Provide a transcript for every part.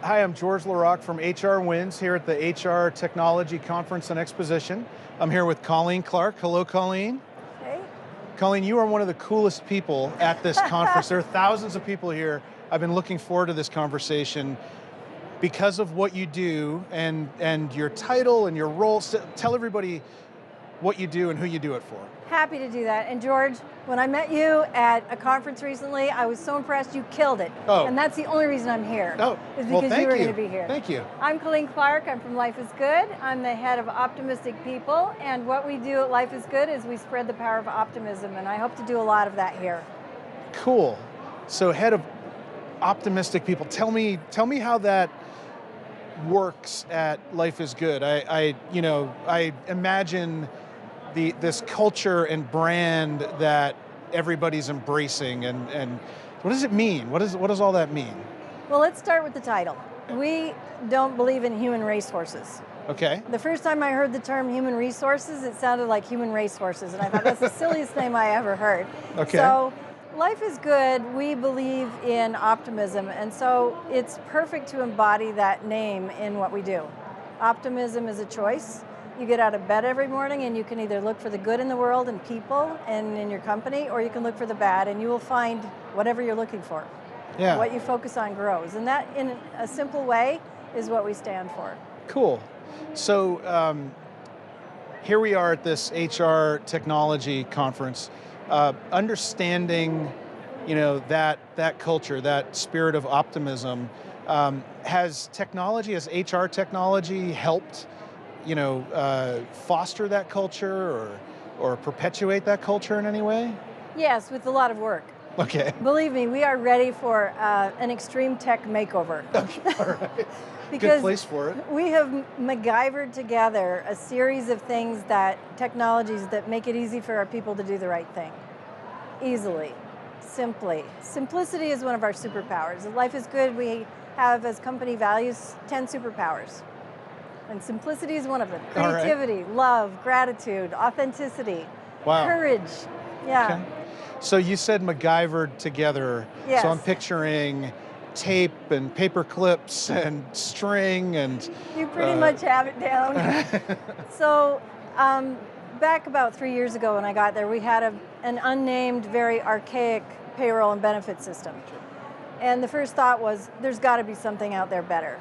Hi, I'm George Larocque from HR Wins here at the HR Technology Conference and Exposition. I'm here with Colleen Clark. Hello, Colleen. Hey. Colleen, you are one of the coolest people at this conference. There are thousands of people here. I've been looking forward to this conversation because of what you do and your title and your role. So tell everybody what you do and who you do it for. Happy to do that. And George, when I met you at a conference recently, I was so impressed. You killed it. Oh. And that's the only reason I'm here. Oh, is well, because thank you were you. going to be here. Thank you. I'm Colleen Clark. I'm from Life is Good. I'm the head of Optimistic People. And what we do at Life is Good is we spread the power of optimism. And I hope to do a lot of that here. Cool. So head of Optimistic People, tell me how that works at Life is Good. I imagine this culture and brand that everybody's embracing, and what does it mean? What does all that mean? Well, let's start with the title. We don't believe in human racehorses. Okay. The first time I heard the term human resources, it sounded like human racehorses, and I thought that's the silliest name I ever heard. Okay. So, Life is Good, we believe in optimism, and so it's perfect to embody that name in what we do. Optimism is a choice. You get out of bed every morning and you can either look for the good in the world and people and in your company, or you can look for the bad, and you will find whatever you're looking for. Yeah. What you focus on grows, and that, in a simple way, is what we stand for. Cool. So here we are at this HR Technology Conference, understanding, that culture, that spirit of optimism. Has HR technology helped, foster that culture or perpetuate that culture in any way? Yes, with a lot of work. Okay. Believe me, we are ready for an extreme tech makeover. Okay, all right. Because good place for it. We have MacGyvered together a series of technologies that make it easy for our people to do the right thing. Easily, simply. Simplicity is one of our superpowers. At Life is Good, we have as company values 10 superpowers. And simplicity is one of them. Creativity, love, gratitude, authenticity, courage. Yeah. Okay. So you said MacGyvered together. Yes. So I'm picturing tape and paper clips and string and... You pretty much have it down. So back about 3 years ago when I got there, we had an unnamed, very archaic payroll and benefit system. And the first thought was, there's got to be something out there better.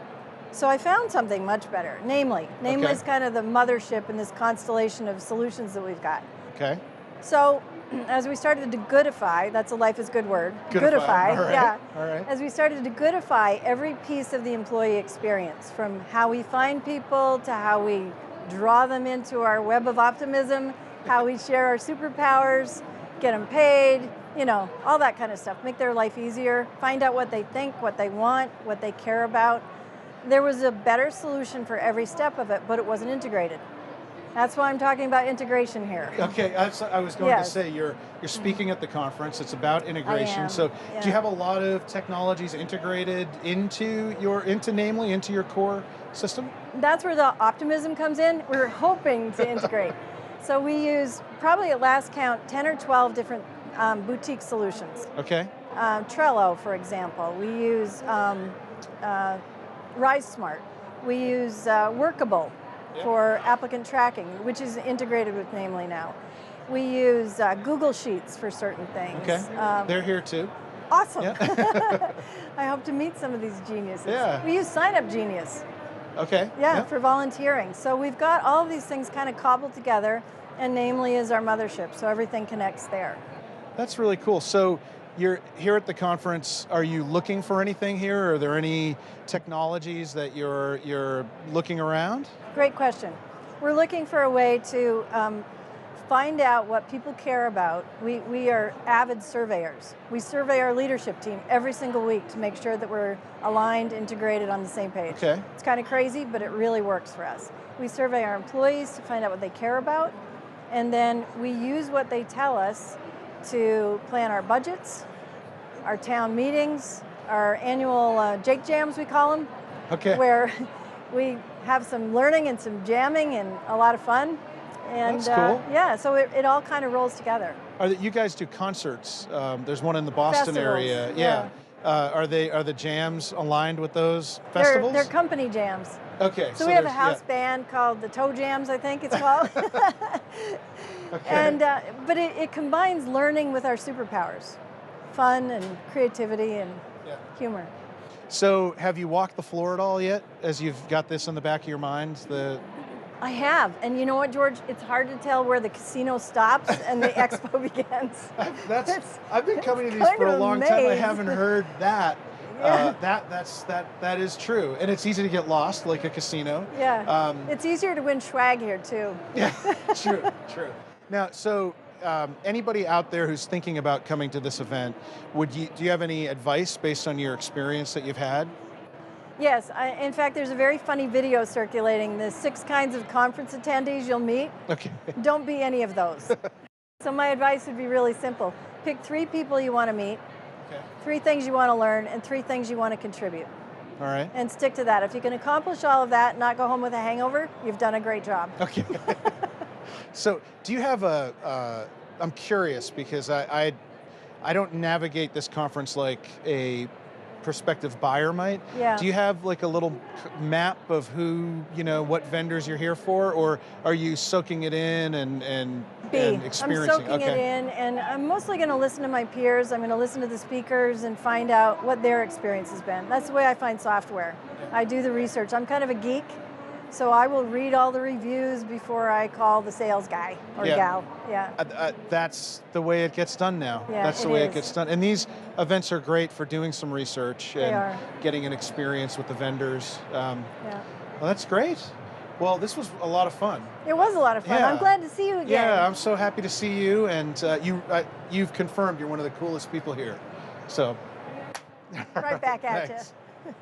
So I found something much better, Namely is kind of the mothership in this constellation of solutions that we've got. Okay. So as we started to goodify, that's a Life is Good word. Goodify. All right. Yeah. All right. As we started to goodify every piece of the employee experience, from how we find people to how we draw them into our web of optimism, how we share our superpowers, get them paid, all that kind of stuff. Make their life easier, find out what they think, what they want, what they care about. There was a better solution for every step of it, but it wasn't integrated. That's why I'm talking about integration here. Okay, I was going to say, you're speaking at the conference. It's about integration. I am. So do you have a lot of technologies integrated into your core system? That's where the optimism comes in. We're hoping to integrate. So we use, probably at last count, 10 or 12 different boutique solutions. Okay. Trello, for example. We use RiseSmart. We use Workable for applicant tracking, which is integrated with Namely now. We use Google Sheets for certain things. Okay, they're here too. Awesome. Yeah. I hope to meet some of these geniuses. Yeah. We use Sign Up Genius. Okay. Yeah, for volunteering. So we've got all of these things kind of cobbled together, and Namely is our mothership, so everything connects there. That's really cool. So you're here at the conference. Are you looking for anything here? Are there any technologies that you're looking around? Great question. We're looking for a way to find out what people care about. We are avid surveyors. We survey our leadership team every single week to make sure that we're aligned, integrated, on the same page. Okay. It's kind of crazy, but it really works for us. We survey our employees to find out what they care about, and then we use what they tell us to plan our budgets, our town meetings, our annual Jake Jams, we call them, where we have some learning and some jamming and a lot of fun. And that's cool. Yeah, so it all kind of rolls together. You guys do concerts. There's one in the Boston Festivals, area. yeah. Are the jams aligned with those festivals? They're company jams. Okay. So we have a house band called the Toe Jams, I think it's called. Okay. And but it combines learning with our superpowers, fun and creativity and humor. So have you walked the floor at all yet, as you've got this in the back of your mind? I have, and you know what, George? It's hard to tell where the casino stops and the expo begins. I've been coming to these for a long time. I haven't heard that. Yeah. That is true, and it's easy to get lost, like a casino. Yeah, it's easier to win swag here too. Yeah, true. Now, so anybody out there who's thinking about coming to this event, do you have any advice based on your experience that you've had? Yes, in fact, there's a very funny video circulating, the 6 kinds of conference attendees you'll meet. Okay. Don't be any of those. So my advice would be really simple. Pick 3 people you want to meet, 3 things you want to learn, and 3 things you want to contribute. All right. And stick to that. If you can accomplish all of that and not go home with a hangover, you've done a great job. Okay. So do you have I'm curious because I don't navigate this conference like a prospective buyer might. Yeah. Do you have like a little map of what vendors you're here for, or are you soaking it in and experiencing? I'm soaking it in, and I'm mostly going to listen to my peers. I'm going to listen to the speakers and find out what their experience has been. That's the way I find software. I do the research. I'm kind of a geek, so I will read all the reviews before I call the sales guy or gal. Yeah. That's the way it gets done now. Yeah, that's the way it gets done. And these events are great for doing some research and getting an experience with the venders. Well, that's great. Well, this was a lot of fun. It was a lot of fun. Yeah. I'm glad to see you again. Yeah, I'm so happy to see you, and you've confirmed you're one of the coolest people here. So. Right back at Thanks. you.